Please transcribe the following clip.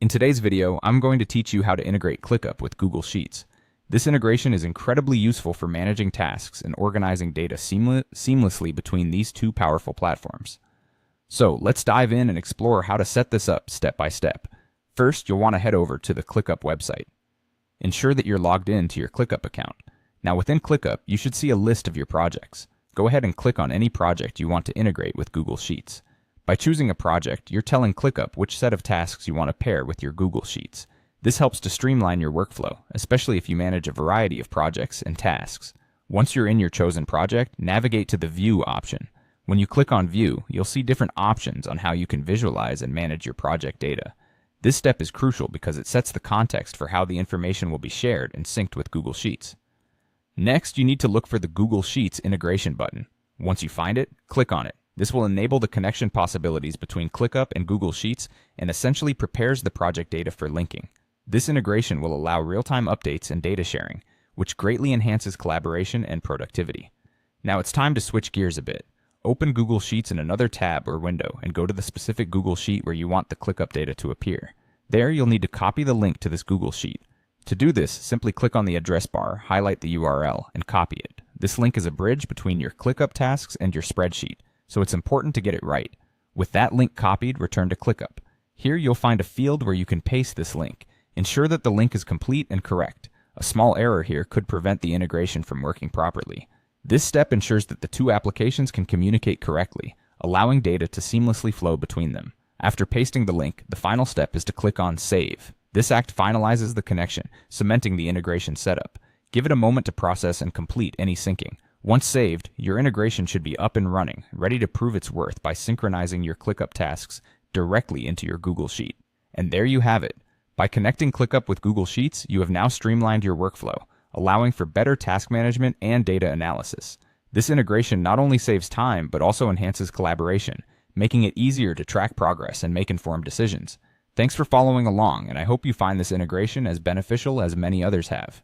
In today's video, I'm going to teach you how to integrate ClickUp with Google Sheets. This integration is incredibly useful for managing tasks and organizing data seamlessly between these two powerful platforms. So let's dive in and explore how to set this up step by step. First, you'll want to head over to the ClickUp website. Ensure that you're logged in to your ClickUp account. Now within ClickUp, you should see a list of your projects. Go ahead and click on any project you want to integrate with Google Sheets. By choosing a project, you're telling ClickUp which set of tasks you want to pair with your Google Sheets. This helps to streamline your workflow, especially if you manage a variety of projects and tasks. Once you're in your chosen project, navigate to the View option. When you click on View, you'll see different options on how you can visualize and manage your project data. This step is crucial because it sets the context for how the information will be shared and synced with Google Sheets. Next, you need to look for the Google Sheets integration button. Once you find it, click on it. This will enable the connection possibilities between ClickUp and Google Sheets and essentially prepares the project data for linking. This integration will allow real-time updates and data sharing, which greatly enhances collaboration and productivity. Now it's time to switch gears a bit. Open Google Sheets in another tab or window and go to the specific Google Sheet where you want the ClickUp data to appear. There, you'll need to copy the link to this Google Sheet. To do this, simply click on the address bar, highlight the URL, and copy it. This link is a bridge between your ClickUp tasks and your spreadsheet, so it's important to get it right. With that link copied, return to ClickUp. Here you'll find a field where you can paste this link. Ensure that the link is complete and correct. A small error here could prevent the integration from working properly. This step ensures that the two applications can communicate correctly, allowing data to seamlessly flow between them. After pasting the link, the final step is to click on Save. This act finalizes the connection, cementing the integration setup. Give it a moment to process and complete any syncing. Once saved, your integration should be up and running, ready to prove its worth by synchronizing your ClickUp tasks directly into your Google Sheet. And there you have it. By connecting ClickUp with Google Sheets, you have now streamlined your workflow, allowing for better task management and data analysis. This integration not only saves time, but also enhances collaboration, making it easier to track progress and make informed decisions. Thanks for following along, and I hope you find this integration as beneficial as many others have.